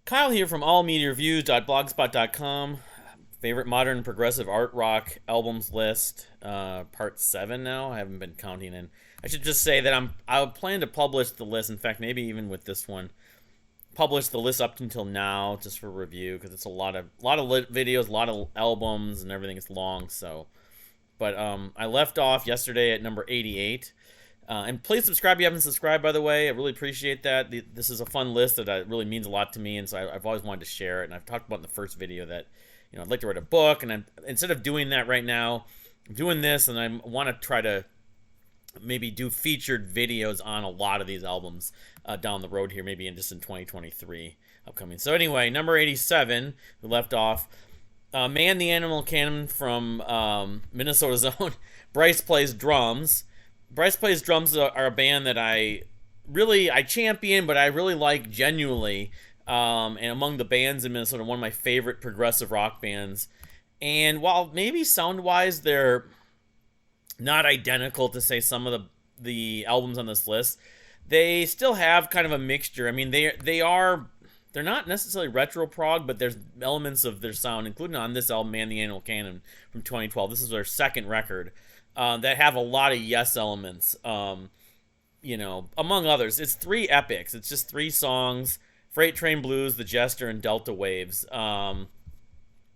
Kyle here from allmediareviews.blogspot.com. Favorite modern progressive art rock albums list, part 7 now. I haven't been counting, and I should just say that I plan to publish the list. In fact, maybe even with this one, publish the list up until now just for review because it's a lot of videos, a lot of albums, and everything is long. So, but I left off yesterday at number 88. And please subscribe if you haven't subscribed, by the way. I really appreciate that. This is a fun list that really means a lot to me, and so I've always wanted to share it. And I've talked about in the first video that, I'd like to write a book, and instead of doing that right now, I'm doing this, and I want to try to maybe do featured videos on a lot of these albums down the road here, maybe just in 2023 upcoming. So anyway, number 87, we left off. Man the Animal Cannon from Minnesota Zone. Bryce plays drums. Bryce Plays Drums are a band that I champion, but I really like genuinely. And among the bands in Minnesota, one of my favorite progressive rock bands. And while maybe sound-wise they're not identical to, say, some of the albums on this list, they still have kind of a mixture. I mean, they're not necessarily retro prog, but there's elements of their sound, including on this album, Man the Animal Cannon from 2012. This is their second record. That have a lot of yes elements, among others. It's 3 epics. It's just 3 songs: Freight Train Blues, The Jester, and Delta Waves.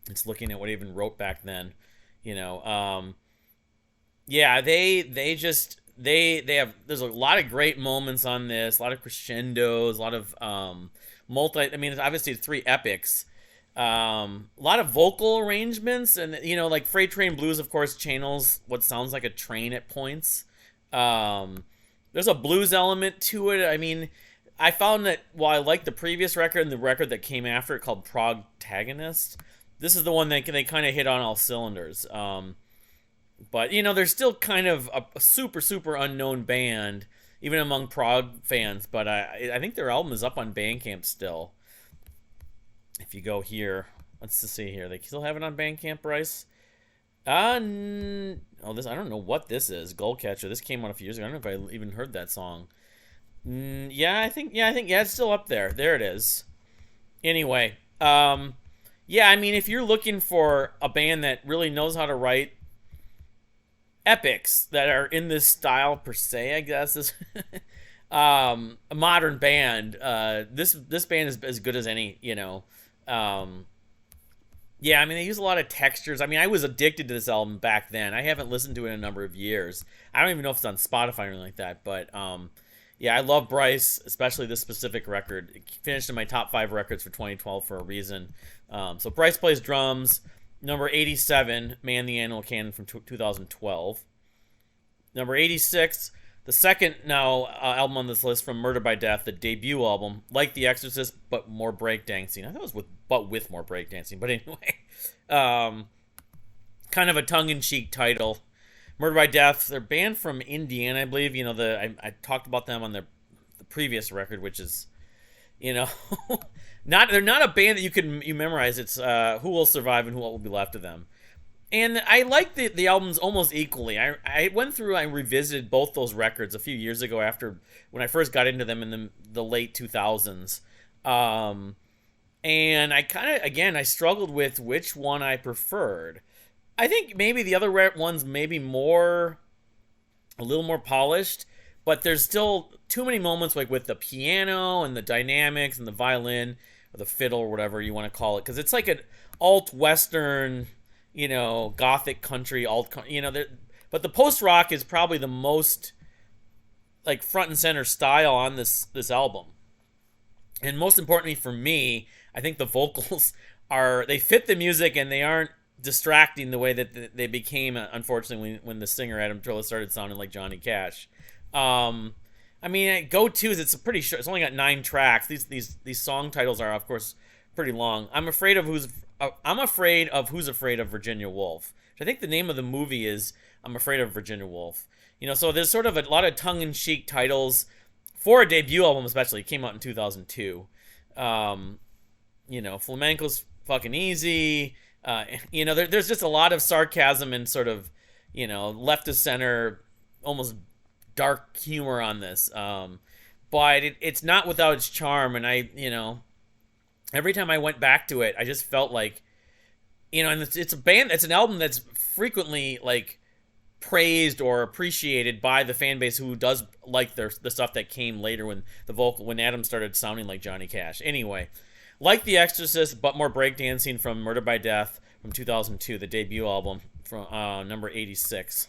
It's looking at what I even wrote back then. Yeah, they have. There's a lot of great moments on this. A lot of crescendos. A lot of I mean, it's obviously 3 epics. A lot of vocal arrangements, and like Freight Train Blues, of course, channels what sounds like a train at points. There's a blues element to it. I mean, I found that while I like the previous record and the record that came after it called Progtagonist, this is the one that they kind of hit on all cylinders. But they're still kind of a super unknown band, even among prog fans. But I think their album is up on Bandcamp still. If you go here, let's see here. They still have it on Bandcamp, Bryce? This I don't know what this is. Gullcatcher. This came out a few years ago. I don't know if I even heard that song. I think it's still up there. There it is. Anyway, I mean, if you're looking for a band that really knows how to write epics that are in this style per se, I guess is a modern band. This band is as good as any. I mean, they use a lot of textures. I mean, I was addicted to this album back then. I haven't listened to it in a number of years. I don't even know if it's on Spotify or anything like that. But, I love Bryce, especially this specific record. It finished in my top 5 records for 2012 for a reason. So Bryce Plays Drums, number 87, Man the Animal Cannon from 2012. Number 86, the second album on this list from Murder by Death, the debut album, like The Exorcist, but more breakdancing. I thought it was with more breakdancing, but anyway. Kind of a tongue-in-cheek title. Murder by Death, they're banned from Indiana, I believe. I talked about them on the previous record, which is, they're not a band that you memorize. It's Who Will Survive and What Will Be Left of Them. And I like the albums almost equally. I went through, I revisited both those records a few years ago when I first got into them in the late 2000s. And I I struggled with which one I preferred. I think maybe the other one's maybe a little more polished, but there's still too many moments like with the piano and the dynamics and the violin or the fiddle or whatever you want to call it, because it's like an alt-western, gothic country, but the post-rock is probably the most like front and center style on this album. And most importantly for me, I think the vocals they fit the music and they aren't distracting the way that they became, unfortunately, when the singer Adam Trilla started sounding like Johnny Cash. I mean, go-tos, it's pretty short. It's only got 9 tracks. These song titles are, of course, pretty long. I'm afraid of Who's Afraid of Virginia Woolf. I think the name of the movie is I'm Afraid of Virginia Woolf. So there's sort of a lot of tongue-in-cheek titles for a debut album, especially. It came out in 2002. Flamenco's fucking easy. There's just a lot of sarcasm and sort of, left to center, almost dark humor on this. But it's not without its charm, and every time I went back to it, I just felt like, and it's a band, it's an album that's frequently like praised or appreciated by the fan base who does like the stuff that came later when Adam started sounding like Johnny Cash. Anyway, like The Exorcist, but more breakdancing from Murder by Death from 2002, the debut album from number 86.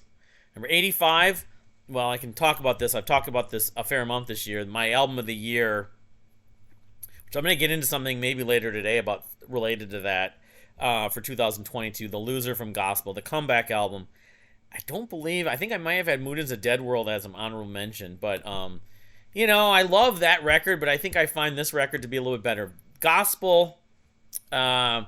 Number 85, well, I can talk about this. I've talked about this a fair amount this year. My album of the year, which I'm going to get into something maybe later today about related to that for 2022, The Loser from Gospel, the comeback album. I think I might have had Mood is a Dead World as an honorable mention, but I love that record, but I think I find this record to be a little bit better. Gospel, as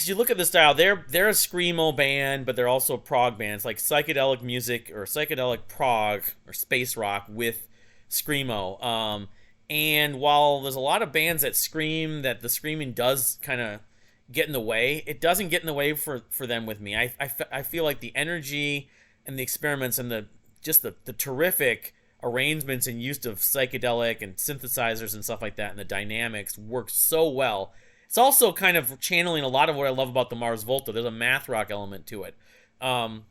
you look at the style, they're a screamo band, but they're also a prog band. It's like psychedelic music or psychedelic prog or space rock with screamo. And while there's a lot of bands that scream, that the screaming does kind of get in the way, it doesn't get in the way for them with me. I feel like the energy and the experiments and the terrific arrangements and use of psychedelic and synthesizers and stuff like that and the dynamics work so well. It's also kind of channeling a lot of what I love about the Mars Volta. There's a math rock element to it. I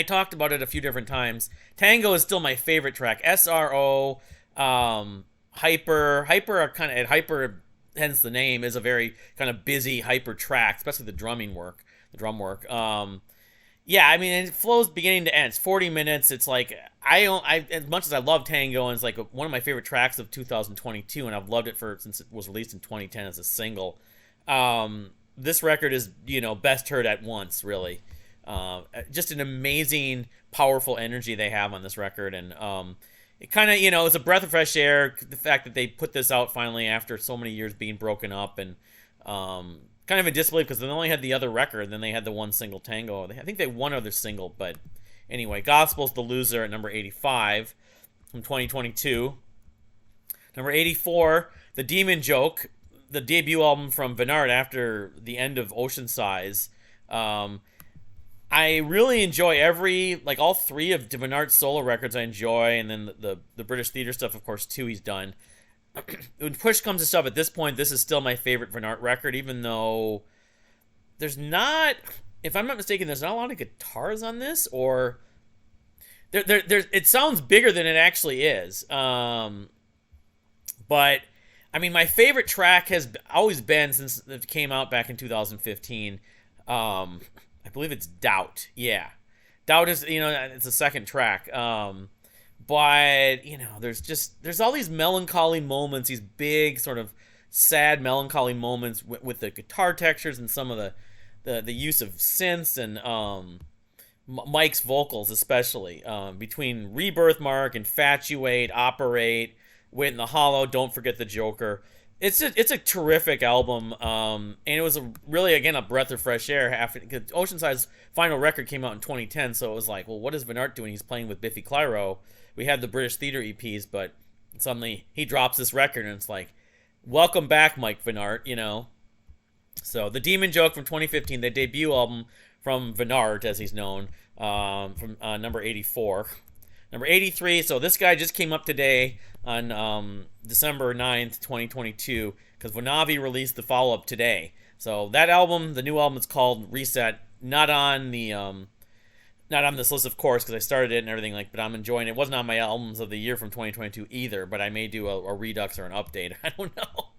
talked about it a few different times. Tango is still my favorite track. SRO, Hyper are kind of at Hyper, hence the name, is a very kind of busy hyper track, especially the drum work. It flows beginning to end. It's 40 minutes. It's like as much as I love Tango, and it's like one of my favorite tracks of 2022, and I've loved it since it was released in 2010 as a single. This record is best heard at once, really. Just an amazing, powerful energy they have on this record, and it kind of, it's a breath of fresh air, the fact that they put this out finally after so many years being broken up, and kind of in disbelief because they only had the other record, and then they had the one single Tango. I think they had one other single, but anyway, Gospel's The Loser at number 85 from 2022. Number 84, The Demon Joke, the debut album from Vennard after the end of Ocean Size. I really enjoy all three of Vennard's solo records I enjoy, and then the British theater stuff, of course, too, he's done. When push comes to shove, at this point, this is still my favorite Vennard record, even though there's not, if I'm not mistaken, there's not a lot of guitars on this, or it sounds bigger than it actually is. But, my favorite track has always been, since it came out back in 2015, I believe it's Doubt. Yeah. Doubt is, it's a second track. But, there's all these melancholy moments, these big sort of sad melancholy moments with the guitar textures and some of the use of synths and Mike's vocals especially. Between Rebirth Mark, Infatuate, Operate, Wait in the Hollow, Don't Forget the Joker. It's a terrific album, and it was really, again, a breath of fresh air. Because Oceanside's final record came out in 2010, so it was like, well, what is Vennard doing? He's playing with Biffy Clyro. We had the British theater EPs, but suddenly he drops this record, and it's like, welcome back, Mike Vennard, So, The Demon Joke from 2015, the debut album from Vennard, as he's known, from number 84. Number 83, so this guy just came up today on December 9th, 2022, because Vonavi released the follow-up today. So that album, the new album, is called Reset. Not on this list, of course, because I started it and everything, but I'm enjoying it. It wasn't on my albums of the year from 2022 either, but I may do a redux or an update. I don't know.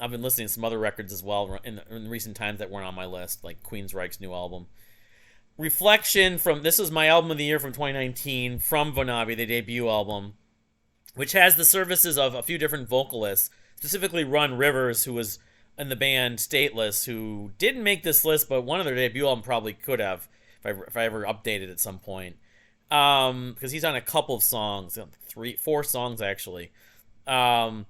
I've been listening to some other records as well in recent times that weren't on my list, like Queensryche's new album. Reflection this is my album of the year from 2019 from Vonavi, the debut album, which has the services of a few different vocalists, specifically Ron Rivers, who was in the band Stateless, who didn't make this list, but one of their debut album probably could have if I ever updated at some point, because he's on a couple of songs, 4 songs actually. This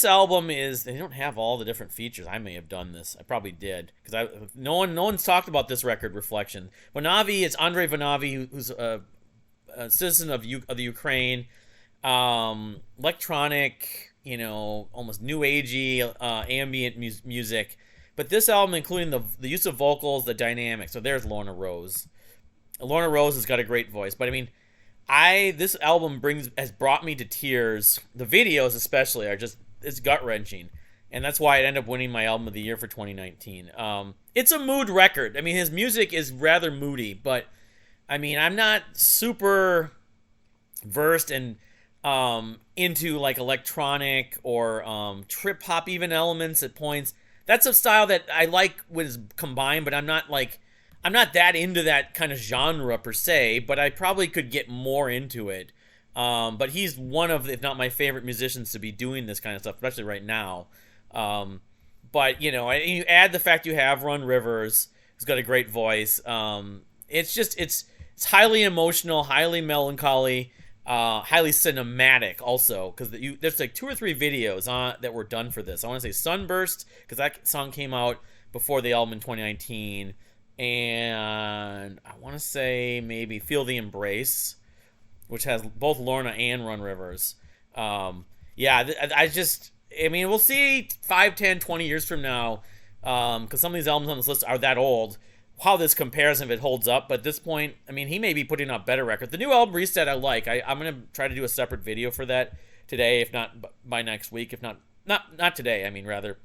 album they don't have all the different features. I may have done this. I probably did, because no one's talked about this record, Reflection. Vonavi, it's Andrei Vonavi, who's a citizen of the Ukraine, electronic, almost new agey, ambient music. But this album, including the use of vocals, the dynamics. So there's Lorna Rose. Lorna Rose has got a great voice, but this album has brought me to tears. The videos especially are just it's gut wrenching, and that's why it ended up winning my album of the year for 2019. It's a mood record. I mean, his music is rather moody, but I mean, I'm not super versed and into like electronic or trip hop even elements at points. That's a style that I like when it's combined, but I'm not that into that kind of genre per se, but I probably could get more into it. But he's one of, if not my favorite musicians to be doing this kind of stuff, especially right now. But you add the fact you have Ron Rivers, who's got a great voice. It's highly emotional, highly melancholy, highly cinematic also, because there's like 2 or 3 videos that were done for this. I want to say Sunburst, because that song came out before the album in 2019, and I want to say maybe Feel the Embrace, which has both Lorna and Ron Rivers. I mean, we'll see 5, 10, 20 years from now, because some of these albums on this list are that old, how this compares and if it holds up. But at this point, I mean, he may be putting out better records. The new album Reset I like. I'm going to try to do a separate video for that today, if not by next week. If not today, I mean, rather,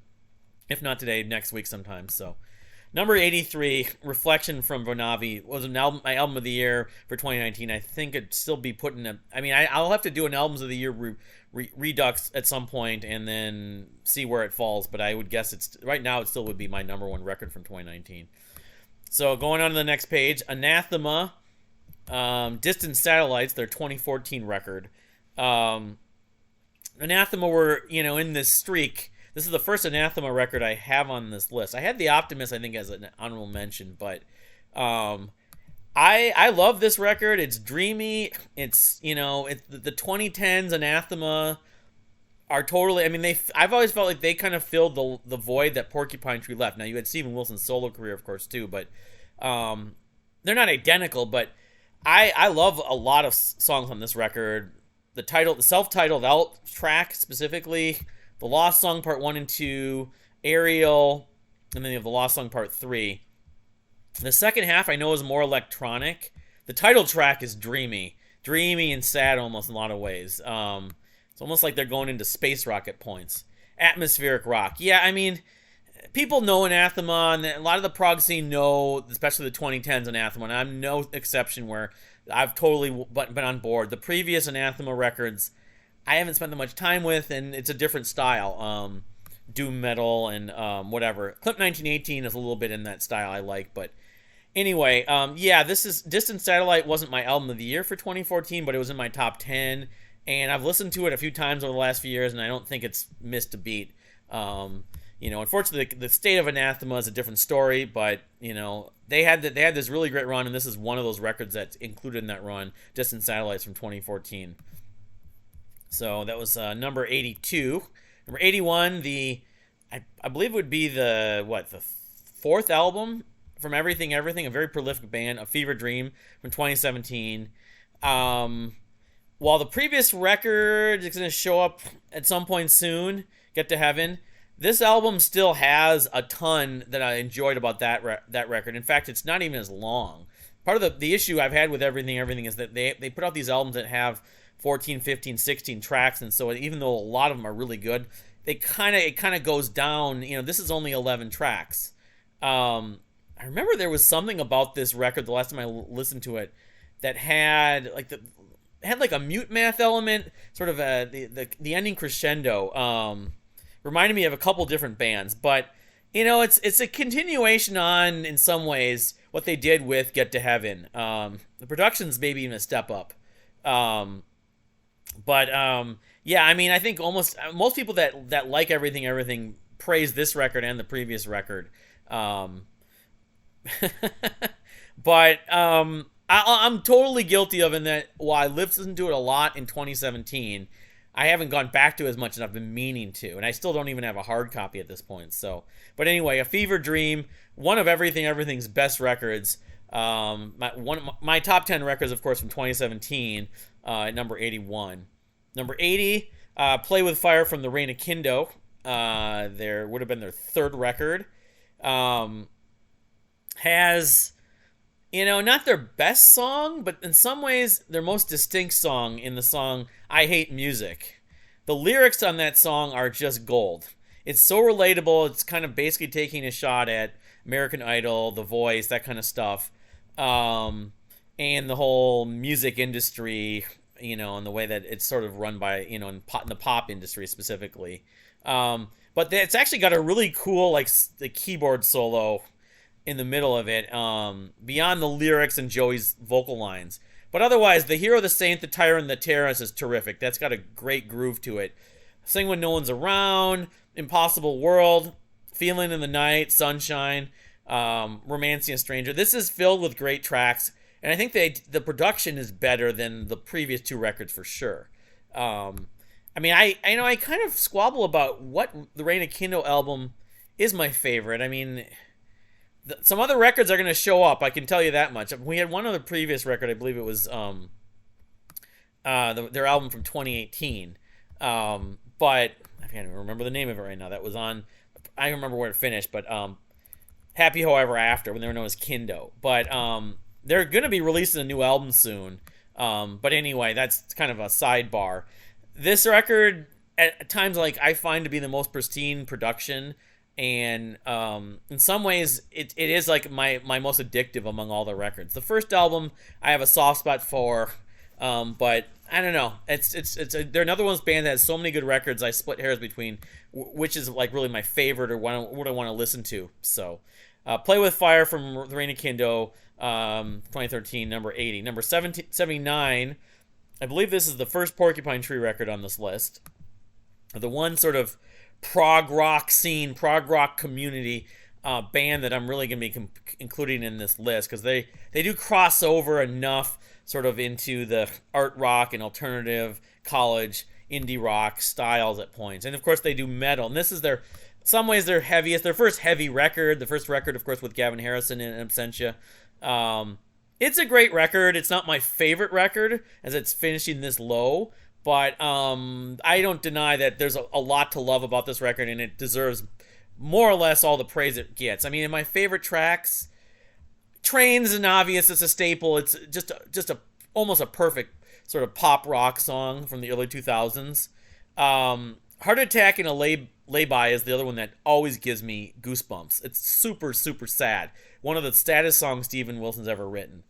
if not today, next week sometime. So, number 83, Reflection from Bonavi, was my album of the year for 2019. I think it'd still be I'll have to do an albums of the year redux at some point and then see where it falls. But I would guess right now it still would be my number 1 record from 2019. So going on to the next page, Anathema, Distant Satellites, their 2014 record. Anathema were, in this streak. This is the first Anathema record I have on this list. I had The Optimist, I think, as an honorable mention, but I love this record. It's dreamy. It's, the 2010s Anathema are totally, I've always felt like they kind of filled the void that Porcupine Tree left. Now, you had Steven Wilson's solo career, of course, too, but they're not identical, but I love a lot of songs on this record. The self-titled out track, specifically, the Lost Song Part 1 and 2, Aerial, and then you have the Lost Song Part 3. The second half, I know, is more electronic. The title track is dreamy and sad almost in a lot of ways. It's almost like they're going into space rock at points. Atmospheric rock. Yeah, I mean, people know Anathema, and a lot of the prog scene know, especially the 2010s Anathema, and I'm no exception where I've totally been on board. The previous Anathema records, I haven't spent that much time with, and it's a different style. Doom metal and whatever. Clip 1918 is a little bit in that style I like, but anyway, this is Distant Satellite wasn't my album of the year for 2014, but it was in my top 10. And I've listened to it a few times over the last few years, and I don't think it's missed a beat. Unfortunately, the state of Anathema is a different story, but they had this really great run, and this is one of those records that's included in that run, Distant Satellites from 2014. So that was number 82. Number 81, I believe it would be the 4th album from Everything, a very prolific band, A Fever Dream from 2017. While the previous record is going to show up at some point soon, Get to Heaven, this album still has a ton that I enjoyed about that record. In fact, it's not even as long. Part of the issue I've had with Everything is that they put out these albums that have 14, 15, 16 tracks, and so even though a lot of them are really good, it kind of goes down. This is only 11 tracks. I remember there was something about this record the last time I listened to it that had like a Mutemath element, sort of the ending crescendo. Reminded me of a couple different bands, but it's a continuation on, in some ways, what they did with Get to Heaven. The production's maybe even a step up. I think almost most people that like Everything praise this record and the previous record. I'm totally guilty of in that while I listened to it a lot in 2017, I haven't gone back to it as much as I've been meaning to, and I still don't even have a hard copy at this point. So, but anyway, A Fever Dream, one of Everything's best records. My top 10 records, of course, from 2017, at number 81. Number 80, Play With Fire from the Reign of Kindo. There would have been their 3rd record. Has, not their best song, but in some ways their most distinct song in the song I Hate Music. The lyrics on that song are just gold. It's so relatable. It's kind of basically taking a shot at American Idol, The Voice, that kind of stuff, um, and the whole music industry, and the way that it's sort of run by, in the pop industry specifically. But it's actually got a really cool, like, the keyboard solo in the middle of it, beyond the lyrics and Joey's vocal lines. But otherwise, the hero, the saint, the tyrant, the terrorist is terrific. That's got a great groove to it. Sing when no one's around, Impossible World, Feeling in the Night, Sunshine, Romancing a Stranger. This is filled with great tracks, and I think the production is better than the previous two records for sure. I kind of squabble about what the Reign of Kindo album is my favorite. I mean, some other records are going to show up, I can tell you that much. We had one other previous record, I believe it was their album from 2018, but I can't even remember the name of it right now. That was on, I don't remember where it finished, but Happy However After, when they were known as Kindo. But they're going to be releasing a new album soon. But anyway, that's kind of a sidebar. This record, at times, like, I find to be the most pristine production, and in some ways it is like my most addictive among all the records. The first album I have a soft spot for, but I don't know, they're another one of those bands that has so many good records. I split hairs between which is like really my favorite or what I want to listen to. So Play With Fire from The Reign of Kindo, 2013, number 80. Number 79, I believe this is the first Porcupine Tree record on this list, the one sort of prog rock scene, prog rock community band that I'm really going to be including in this list, because they do cross over enough sort of into the art rock and alternative college indie rock styles at points. And of course they do metal, and this is some ways their heaviest, their first heavy record, the first record of course with Gavin Harrison and Absentia. It's a great record. It's not my favorite record as it's finishing this low, but I don't deny that there's a lot to love about this record, and it deserves more or less all the praise it gets. I mean, in my favorite tracks, Train's an obvious, it's a staple. It's just almost a perfect sort of pop rock song from the early 2000s. Heart Attack and a Lay-By is the other one that always gives me goosebumps. It's super, super sad. One of the saddest songs Steven Wilson's ever written.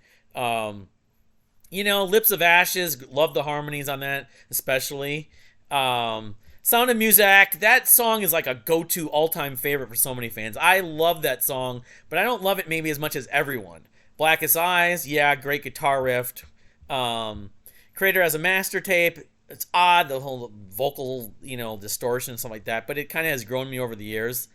Lips of Ashes, love the harmonies on that, especially. Sound of Muzak, that song is like a go-to all-time favorite for so many fans. I love that song, but I don't love it maybe as much as everyone. Blackest Eyes, yeah, great guitar riff. Creator has a master tape. It's odd, the whole vocal, distortion and stuff like that, but it kind of has grown me over the years.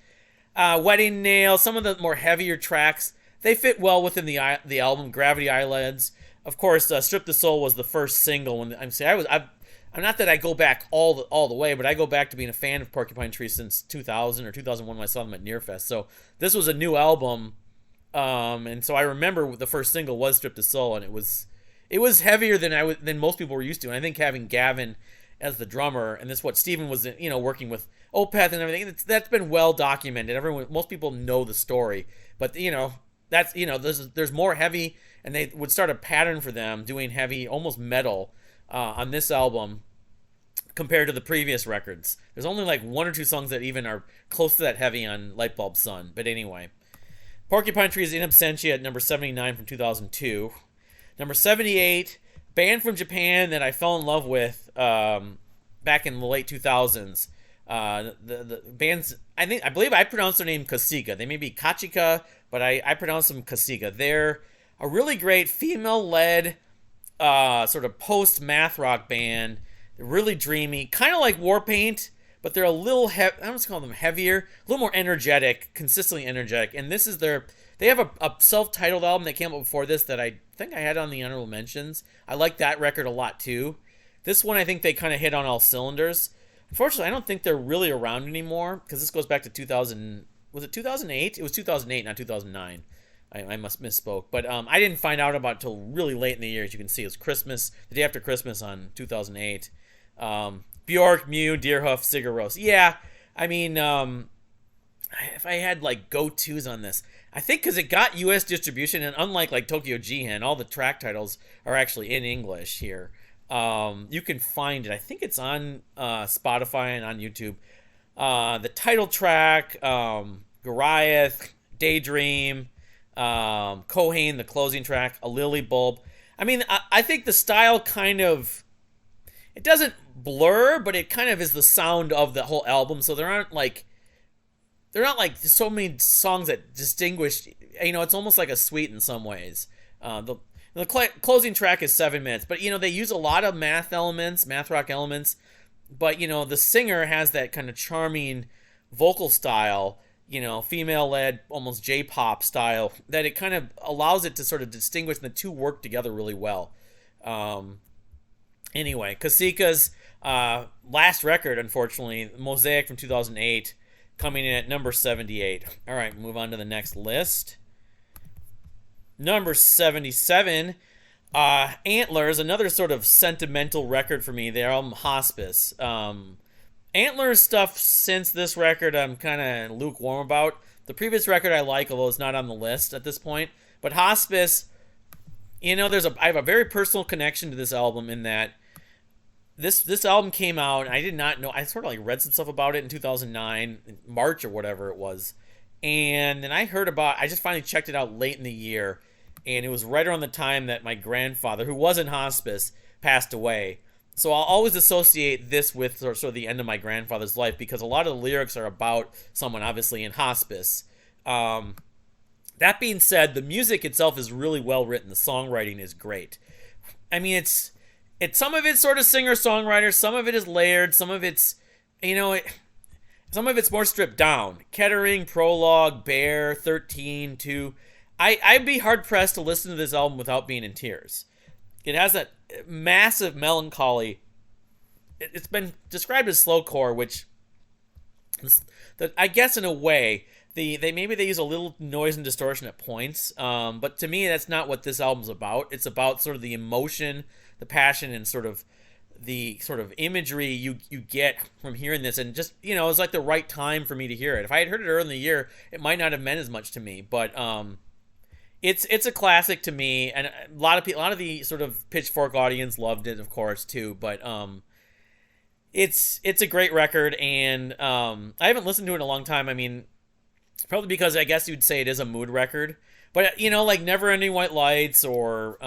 Wedding Nail, some of the more heavier tracks, they fit well within the album. Gravity Eyelids, of course. Strip the Soul was the first single. When I'm not that I go back all the way, but I go back to being a fan of Porcupine Tree since 2000 or 2001 when I saw them at Nearfest. So this was a new album, and so I remember the first single was Strip the Soul, and it was heavier than most people were used to. And I think having Gavin as the drummer, and this what Steven was working with Opeth and everything, that's been well documented. Most people know the story, but there's more heavy, and they would start a pattern for them doing heavy, almost metal, on this album compared to the previous records. There's only like one or two songs that even are close to that heavy on Lightbulb Sun. But anyway, Porcupine Tree is In Absentia at number 79 from 2002. Number 78, band from Japan that I fell in love with back in the late 2000s. The band's, I believe I pronounced their name Kacica. They may be Kacica, but I pronounce them Kacica. They're a really great female-led sort of post-math rock band. They're really dreamy, kind of like Warpaint, but they're a little I don't just call them heavier, a little more energetic, consistently energetic. And this is they have a self-titled album that came out before this that I think I had on the honorable mentions. I like that record a lot too. This one I think they kind of hit on all cylinders. Unfortunately, I don't think they're really around anymore, because this goes back to 2000. Was it 2008? It was 2008, not 2009. I must misspoke, but I didn't find out about it until really late in the year. As you can see, it was Christmas, the day after Christmas on 2008. Bjork, Mew, Deerhoof, Sigur Rós. Yeah, I mean, if I had like go-tos on this, I think because it got U.S. distribution, and unlike like Tokyo Jihen, all the track titles are actually in English here. You can find it. I think it's on Spotify and on YouTube. The title track, Goliath, Daydream, Cohane, the closing track, A Lily Bulb. I mean, I think the style kind of, it doesn't blur, but it kind of is the sound of the whole album. So they're not like so many songs that distinguish. It's almost like a suite in some ways. The closing track is 7 minutes, but they use a lot of math rock elements. But the singer has that kind of charming vocal style, female-led, almost J-pop style, that it kind of allows it to sort of distinguish, and the two work together really well. Anyway, Kacica's last record, unfortunately, Mosaic from 2008, coming in at number 78. All right, move on to the next list. Number 77, Antlers, another sort of sentimental record for me. Their album Hospice. Antlers stuff since this record I'm kind of lukewarm about. The previous record I like, although it's not on the list at this point. But Hospice, I have a very personal connection to this album in that this album came out, and I did not know. I sort of read some stuff about it in 2009, in March or whatever it was. And then I just finally checked it out late in the year. And it was right around the time that my grandfather, who was in hospice, passed away. So I'll always associate this with sort of the end of my grandfather's life, because a lot of the lyrics are about someone obviously in hospice. That being said, the music itself is really well written. The songwriting is great. I mean, it's some of it's sort of singer-songwriter, some of it is layered, some of it's, some of it's more stripped down. Kettering, Prologue, Bear, 13, 2. I'd be hard-pressed to listen to this album without being in tears. It has that massive melancholy. It's been described as slowcore, which, I guess in a way, maybe they use a little noise and distortion at points, but to me that's not what this album's about. It's about sort of the emotion, the passion, and sort of the sort of imagery you get from hearing this, and just it was like the right time for me to hear it. If I had heard it early in the year, it might not have meant as much to me, but it's a classic to me, and a lot of the sort of Pitchfork audience loved it, of course, too. But it's a great record, and I haven't listened to it in a long time. I mean, probably because I guess you'd say it is a mood record, but like Never Ending White Lights, or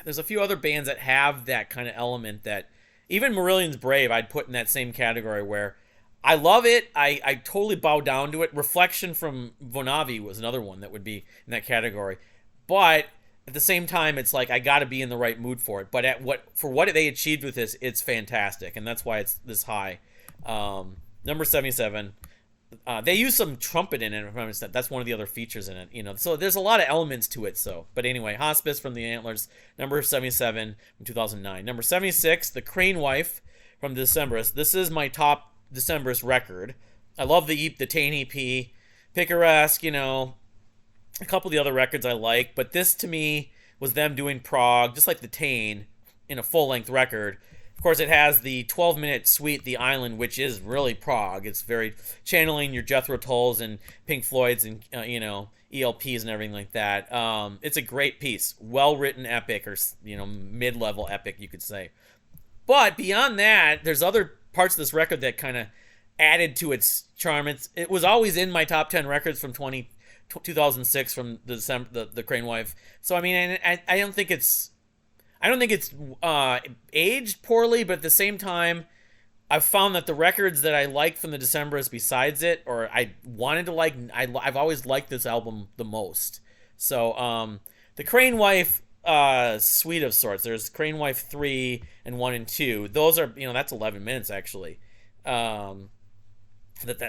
there's a few other bands that have that kind of element that even Marillion's Brave I'd put in that same category, where I love it. I totally bow down to it. Reflection from Vonavi was another one that would be in that category. But at the same time, it's like I got to be in the right mood for it. But for what they achieved with this, it's fantastic, and that's why it's this high. Number 77. They use some trumpet in it, if I'm understanding. That's one of the other features in it, So there's a lot of elements to it. But anyway, Hospice from the Antlers, number 77 from 2009. Number 76, The Crane Wife from Decemberists. This is my top Decemberist record. I love the Tane EP, Picaresque, a couple of the other records I like, but this to me was them doing prog, just like the Tane, in a full-length record. Of course, it has the 12-minute suite, The Island, which is really prog. It's very channeling your Jethro Tulls and Pink Floyd's and, ELPs and everything like that. It's a great piece. Well-written epic, or, mid-level epic, you could say. But beyond that, there's other parts of this record that kind of added to its charm. It was always in my top 10 records from 2006 from the Crane Wife. So, I mean, I don't think it's aged poorly, but at the same time, I've found that the records that I liked from the Decemberists besides it, or I wanted to like, I've always liked this album the most. So, the Crane Wife suite of sorts. There's Crane Wife 3 and 1 and 2. Those are, that's 11 minutes actually. That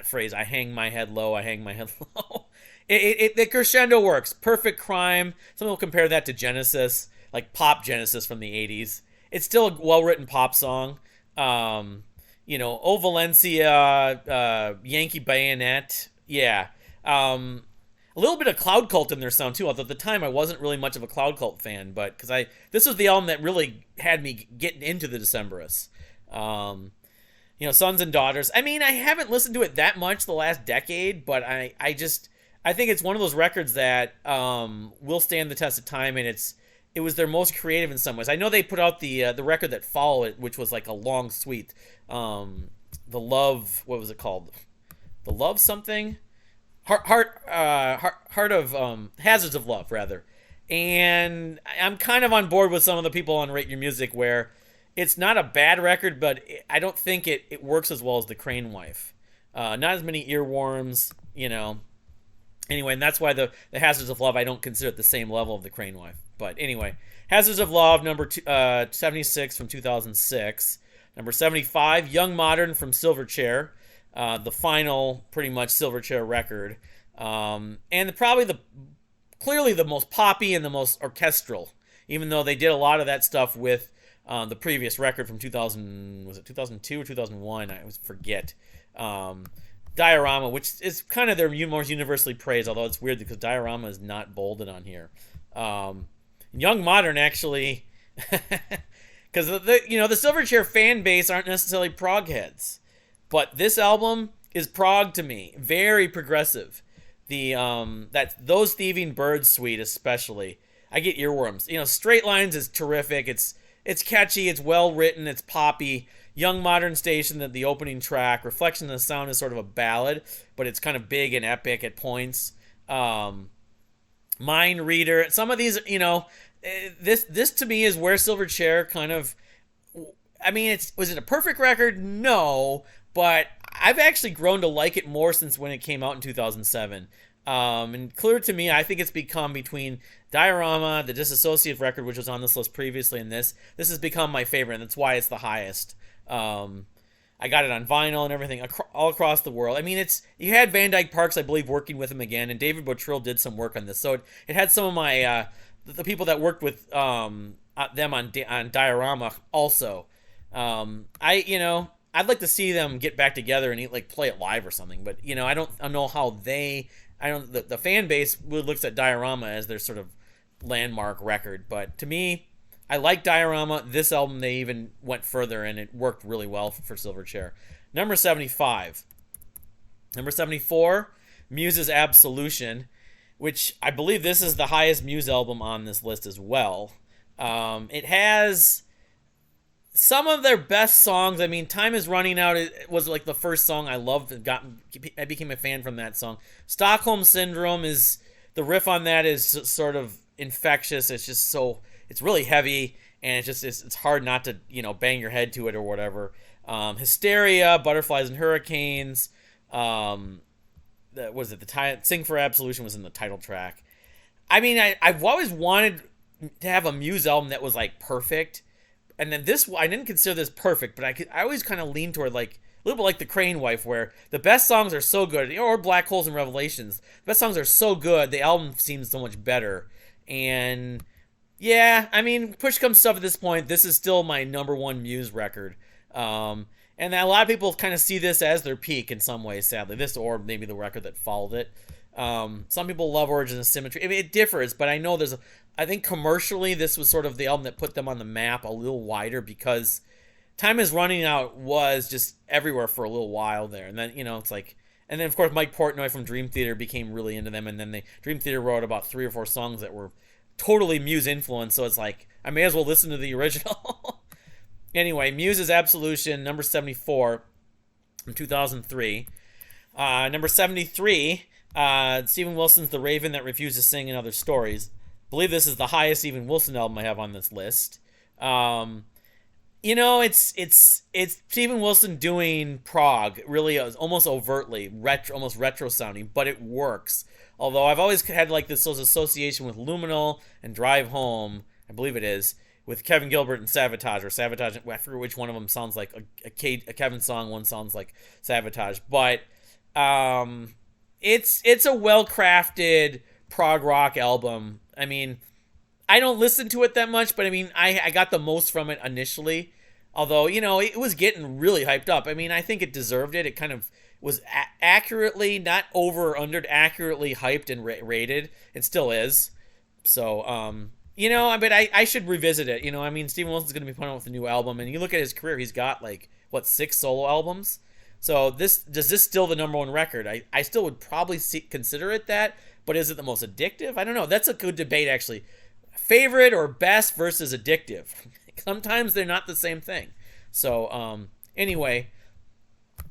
phrase, I hang my head low, I hang my head low. The crescendo works. Perfect Crime. Some people compare that to Genesis, like pop Genesis from the 80s. It's still a well-written pop song. O Valencia, Yankee Bayonet. Yeah. A little bit of Cloud Cult in their sound too, although at the time I wasn't really much of a Cloud Cult fan, but because this was the album that really had me getting into the Decemberists. Sons and Daughters. I mean, I haven't listened to it that much the last decade, but I think it's one of those records that will stand the test of time, and it was their most creative in some ways. I know they put out the record that followed it, which was like a long suite. The Love, what was it called? The Love something? Heart of Hazards of Love, rather. And I'm kind of on board with some of the people on Rate Your Music where it's not a bad record, but I don't think it works as well as The Crane Wife. Not as many earworms, Anyway, and that's why the Hazards of Love, I don't consider it the same level of The Crane Wife. But anyway, Hazards of Love, number 76 from 2006. Number 75, Young Modern from Silverchair. The final, pretty much, Silverchair record. And clearly the most poppy and the most orchestral, even though they did a lot of that stuff with the previous record from 2000, was it 2002 or 2001? I always forget. Diorama, which is kind of their most universally praised, although it's weird because Diorama is not bolded on here. Young Modern, actually, because the Silverchair fan base aren't necessarily prog heads, but this album is prog to me, very progressive. Those Thieving Birds suite especially, I get earworms. Straight Lines is terrific. It's catchy, it's well written, it's poppy. Young Modern Station, the opening track, Reflection of the Sound is sort of a ballad, but it's kind of big and epic at points. Mind Reader, some of these, this to me is where Silverchair kind of, was it a perfect record? No, but I've actually grown to like it more since when it came out in 2007. And clear to me, I think it's become between Diorama, the Disassociative record, which was on this list previously, and this has become my favorite, and that's why it's the highest. I got it on vinyl and everything all across the world. You had Van Dyke Parks, I believe, working with him again, and David Bottrill did some work on this. So it had some of my the people that worked with them on Diorama also. I'd like to see them get back together and play it live or something. But I don't know how the fan base looks at Diorama as their sort of landmark record. But to me, I like Diorama. This album, they even went further, and it worked really well for Silverchair. Number 75. Number 74, Muse's Absolution, which I believe this is the highest Muse album on this list as well. It has some of their best songs. Time Is Running Out it was like the first song I loved. I became a fan from that song. Stockholm Syndrome is, the riff on that is sort of infectious. It's just it's really heavy, and it's hard not to, bang your head to it or whatever. Hysteria, Butterflies and Hurricanes, Sing for Absolution was in the title track. I've always wanted to have a Muse album that was perfect, and then this, I didn't consider this perfect, but I always kind of lean toward a little bit like The Crane Wife, where the best songs are so good, or Black Holes and Revelations. The best songs are so good, the album seems so much better. And yeah, push comes stuff at this point, this is still my number one Muse record. And a lot of people kind of see this as their peak in some ways, sadly. This, or maybe the record that followed it. Some people love Origin of Symmetry. It differs, but I know I think commercially this was sort of the album that put them on the map a little wider, because Time Is Running Out was just everywhere for a little while there. And then, it's and then of course Mike Portnoy from Dream Theater became really into them, and then Dream Theater wrote about 3 or 4 songs that were totally Muse influenced, so it's I may as well listen to the original. Anyway, Muse's Absolution, number 74 from 2003. Number 73, Steven Wilson's The Raven That Refused to Sing in Other Stories. I believe this is the highest Steven Wilson album I have on this list. It's Steven Wilson doing prog, really almost overtly, almost retro sounding, but it works. Although I've always had this association with Luminal and Drive Home, I believe it is, with Kevin Gilbert and Sabotage, or Sabotage, I forget which one of them sounds like a Kevin song, one sounds like Sabotage. But it's a well-crafted prog rock album. I don't listen to it that much, but I got the most from it initially. Although, it was getting really hyped up. I think it deserved it. It kind of was accurately, not over or under, accurately hyped and rated. It still is. So, but I should revisit it. Steven Wilson's going to be putting out with a new album, and you look at his career, he's got 6 solo albums. So does this still the number one record? I still would probably consider it that, but is it the most addictive? I don't know. That's a good debate, actually. favorite or best versus addictive. Sometimes they're not the same thing. So anyway,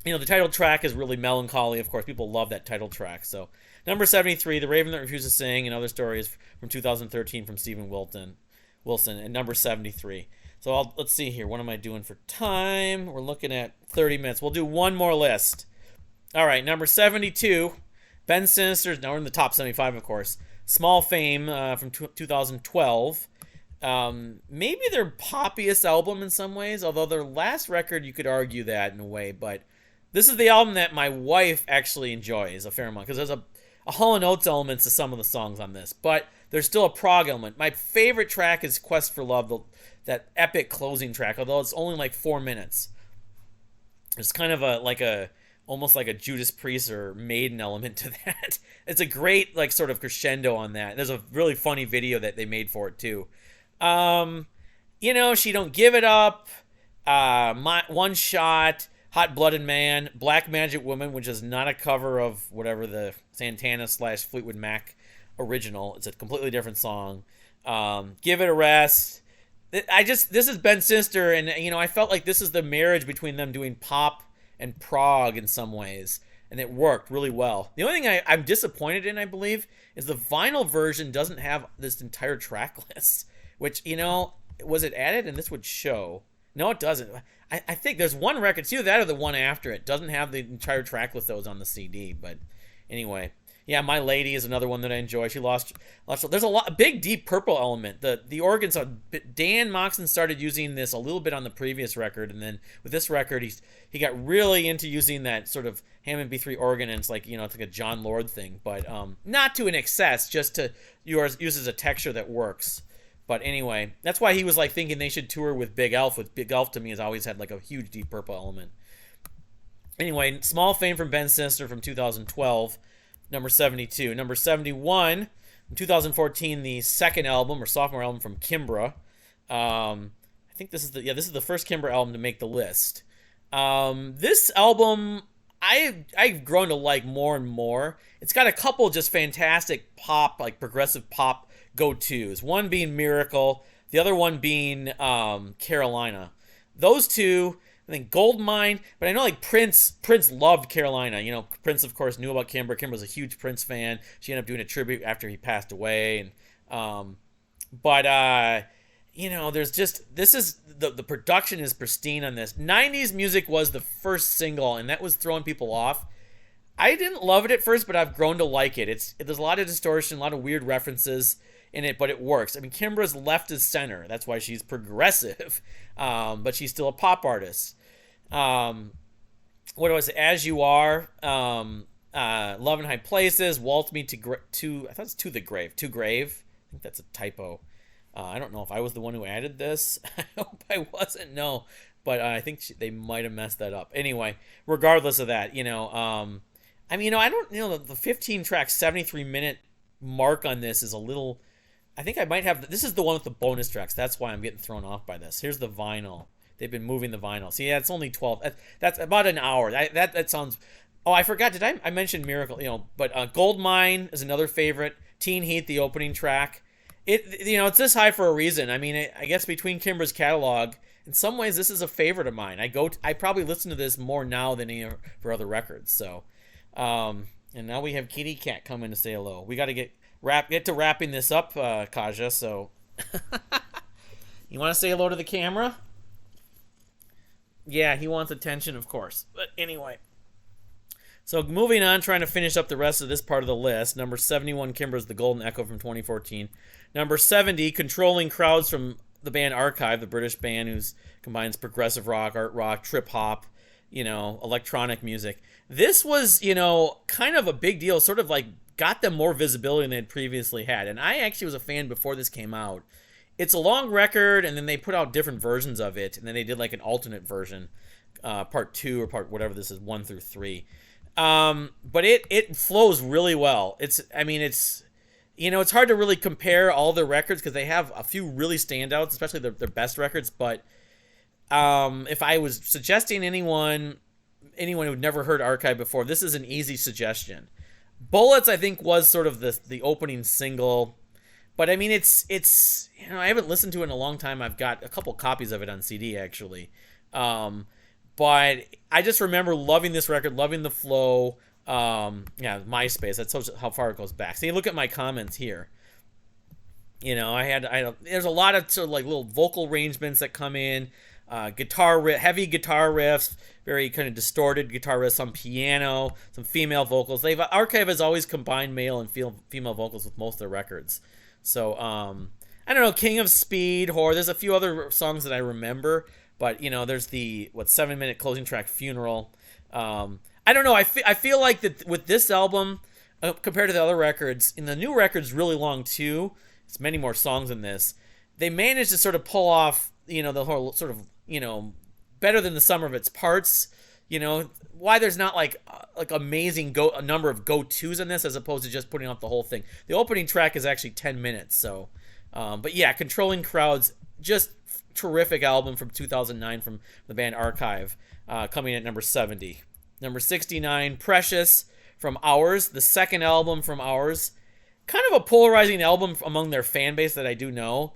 the title track is really melancholy. Of course, people love that title track. So number 73, The Raven That Refuses to Sing, and Other Stories from 2013 from Stephen Wilson, and number 73. So let's see here. What am I doing for time? We're looking at 30 minutes. We'll do one more list. All right, number 72, Ben Sinister's. Now we're in the top 75, of course. Small Fame from 2012. Maybe their poppiest album in some ways, although their last record, you could argue that in a way. But this is the album that my wife actually enjoys a fair amount, because there's a Hall & Oates elements to some of the songs on this, but there's still a prog element. My favorite track is Quest for Love, that epic closing track, although it's only like 4 minutes. It's kind of almost like a Judas Priest or Maiden element to that. It's a great sort of crescendo on that. There's a really funny video that they made for it too. She Don't Give It Up, One Shot, Hot Blooded Man, Black Magic Woman, which is not a cover of whatever the Santana / Fleetwood Mac original. It's a completely different song. Give It a Rest. This is Ben Sinister, and I felt like this is the marriage between them doing pop and prog in some ways, and it worked really well. The only thing I'm disappointed in, I believe, is the vinyl version doesn't have this entire track list, which, was it added and this would show? No, it doesn't. I think there's one record, it's either that or the one after it, doesn't have the entire track list that was on the CD, but anyway. Yeah, My Lady is another one that I enjoy. She lost. There's a big Deep Purple element. The organs. Dan Moxon started using this a little bit on the previous record, and then with this record, he got really into using that sort of Hammond B3 organ, and it's like it's like a John Lord thing, but not to an excess, just to uses a texture that works. But anyway, that's why he was thinking they should tour with Big Elf. With Big Elf, to me, has always had a huge Deep Purple element. Anyway, Small Fame from Ben Sinister from 2012. Number 72. Number 71, in 2014, the second album or sophomore album from Kimbra. I think this is the first Kimbra album to make the list. This album I've grown to like more and more. It's got a couple just fantastic pop, progressive pop go-tos. One being Miracle, the other one being Carolina. Those two, I think Goldmine, but I know Prince loved Carolina. Prince, of course, knew about Kimbra. Kimbra's a huge Prince fan. She ended up doing a tribute after he passed away. And there's just, this is, the production is pristine on this. 90s music was the first single, and that was throwing people off. I didn't love it at first, but I've grown to like it. There's a lot of distortion, a lot of weird references in it, but it works. I mean, Kimbra's left is center. That's why she's progressive, but she's still a pop artist. What do I say? As You Are, Love in High Places, Waltz Me to I thought it's To the Grave. To Grave. I think that's a typo. I don't know if I was the one who added this. I hope I wasn't. No, but I think they might have messed that up. Anyway, regardless of that, I don't, the 15 track, 73-minute mark on this is a little. I think I might have. This is the one with the bonus tracks. That's why I'm getting thrown off by this. Here's the vinyl. They've been moving the vinyl. See, yeah, it's only 12. That's about an hour. That sounds. Oh, I forgot. Did I mention Miracle? But Goldmine is another favorite. Teen Heat, the opening track. It's this high for a reason. I mean, I guess between Kimbra's catalog, in some ways, this is a favorite of mine. I probably listen to this more now than any of her other records. So, and now we have Kitty Cat coming to say hello. We got to get to wrapping this up, Kaja. So, you want to say hello to the camera? Yeah, he wants attention, of course. But anyway. So moving on, trying to finish up the rest of this part of the list. Number 71, Kimbra's The Golden Echo from 2014. Number 70, Controlling Crowds from the band Archive, the British band who combines progressive rock, art rock, trip hop, electronic music. This was, kind of a big deal, sort of got them more visibility than they had previously had. And I actually was a fan before this came out. It's a long record, and then they put out different versions of it, and then they did an alternate version, part 2 or part whatever this is, 1 through 3. But it flows really well. It's hard to really compare all their records because they have a few really standouts, especially their best records. But if I was suggesting anyone who'd never heard Archive before, this is an easy suggestion. Bullets, I think, was sort of the opening single. But I mean, it's I haven't listened to it in a long time. I've got a couple copies of it on CD actually, but I just remember loving this record, loving the flow. MySpace. That's how far it goes back. See, look at my comments here. There's a lot of sort of like little vocal arrangements that come in, heavy guitar riffs, very kind of distorted guitar riffs, some piano, some female vocals. Archive has always combined male and female vocals with most of their records. So I don't know, King of Speed, Horror. There's a few other songs that I remember, but there's the 7-minute closing track, Funeral. I don't know. I feel like that with this album, compared to the other records, and the new record's really long too. It's many more songs than this. They managed to sort of pull off, the whole sort of, better than the sum of its parts. Why there's not like amazing a number of go-tos in this as opposed to just putting off the whole thing. The opening track is actually 10 minutes. So, but yeah, Controlling Crowds, just terrific album from 2009 from the band Archive, coming at number 70. Number 69, Precious from Hours, the second album from Hours. Kind of a polarizing album among their fan base that I do know.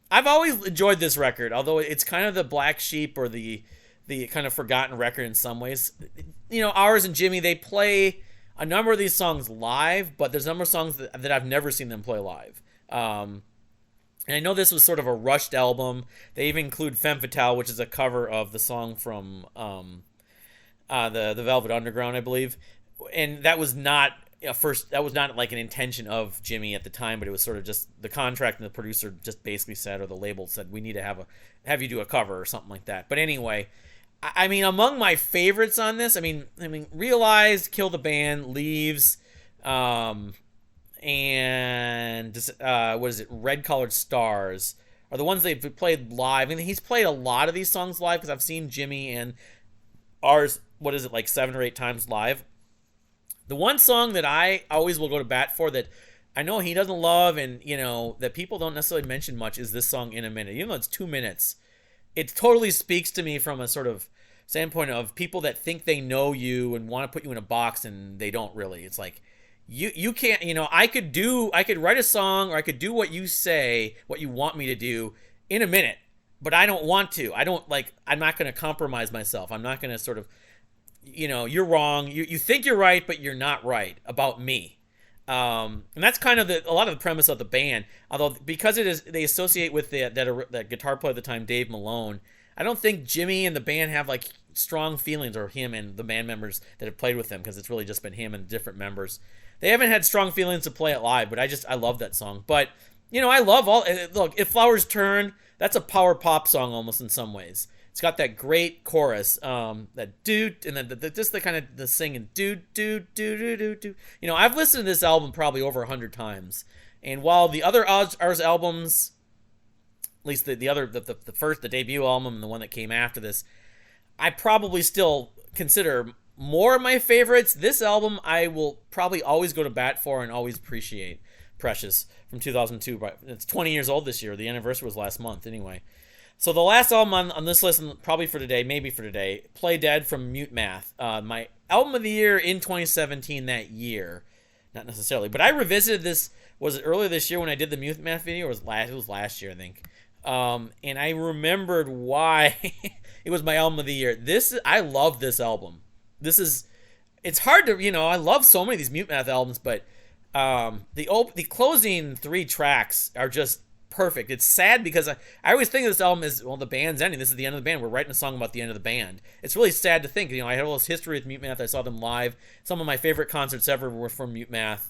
I've always enjoyed this record, although it's kind of the black sheep or the kind of forgotten record in some ways. Hours and Jimmy, they play a number of these songs live, but there's a number of songs that I've never seen them play live. And I know this was sort of a rushed album. They even include Femme Fatale, which is a cover of the song from the Velvet Underground, I believe. And that was not like an intention of Jimmy at the time, but it was sort of just the contract, and the producer just basically said, or the label said, we need to have you do a cover or something like that. But anyway, I mean, among my favorites on this, I mean, Realized, Kill the Band, Leaves, and what is it, Red Colored Stars are the ones they've played live. I mean, he's played a lot of these songs live because I've seen Jimmy and Ours, like 7 or 8 times live. The one song that I always will go to bat for that I know he doesn't love and, that people don't necessarily mention much is this song, In a Minute. Even though it's 2 minutes, it totally speaks to me from a sort of standpoint of people that think they know you and want to put you in a box and they don't really. It's like, you can't, I could write a song or I could do what you say, what you want me to do in a minute, but I don't want to. I'm not going to compromise myself. I'm not going to sort of, you're wrong. You think you're right, but you're not right about me. And that's kind of a lot of the premise of the band. Although because they associate with that guitar player at the time, Dave Malone. I don't think Jimmy and the band have like strong feelings, or him and the band members that have played with him, because it's really just been him and different members. They haven't had strong feelings to play it live, but I love that song. But I love look, If Flowers Turn, that's a power pop song almost in some ways. It's got that great chorus, that dude, and then just the kind of the singing, dude, dude, dude, dude, dude. I've listened to this album probably over 100 times, and while the other Ours albums, at least the debut album and the one that came after this, I probably still consider more of my favorites. This album I will probably always go to bat for and always appreciate. Precious from 2002, but it's 20 years old this year. The anniversary was last month, anyway. So the last album on this list, probably for today, Play Dead from Mutemath. My album of the year in 2017 that year. Not necessarily, but I revisited this, was it earlier this year when I did the Mutemath video, or it was last year, I think. And I remembered why it was my album of the year. I love this album. It's hard to, I love so many of these Mutemath albums, but the closing 3 tracks are just perfect. It's sad because I always think of this album as, well, the band's ending. This is the end of the band. We're writing a song about the end of the band. It's really sad to think. I had all this history with Mutemath. I saw them live. Some of my favorite concerts ever were from Mutemath.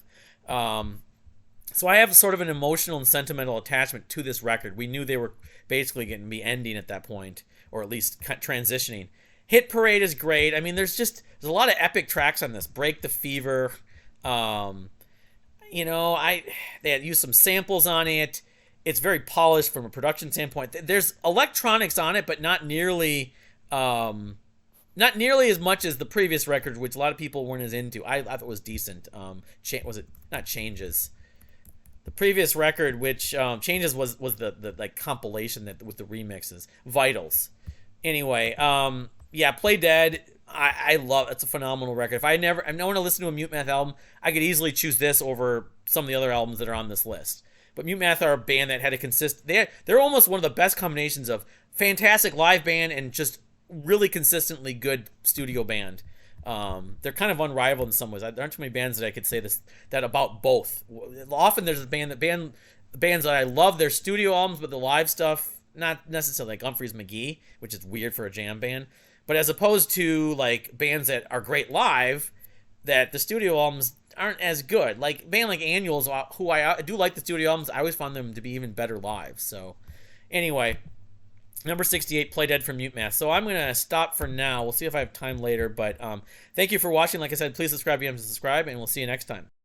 So I have sort of an emotional and sentimental attachment to this record. We knew they were basically going to be ending at that point, or at least transitioning. Hit Parade is great. I mean, there's a lot of epic tracks on this. Break the Fever. They had used some samples on it. It's very polished from a production standpoint. There's electronics on it, but not nearly as much as the previous record, which a lot of people weren't as into. I thought it was decent. Was it not Changes? The previous record, which Changes was the like compilation with the remixes. Vitals. Anyway, Play Dead. I love. It's a phenomenal record. If I want to listen to a Mutemath album, I could easily choose this over some of the other albums that are on this list. But Mutemath are a band that had a they're almost one of the best combinations of fantastic live band and just really consistently good studio band. They're kind of unrivaled in some ways. There aren't too many bands that I could say that about both. Often there's bands that I love their studio albums, but the live stuff not necessarily, like Humphreys McGee, which is weird for a jam band. But as opposed to like bands that are great live, that the studio albums aren't as good. Like a band like Annuals, who I do like the studio albums, I always found them to be even better live. So anyway, number 68, Play Dead from Mutemath. So I'm going to stop for now. We'll see if I have time later. But thank you for watching. Like I said, please subscribe if you haven't subscribed, and we'll see you next time.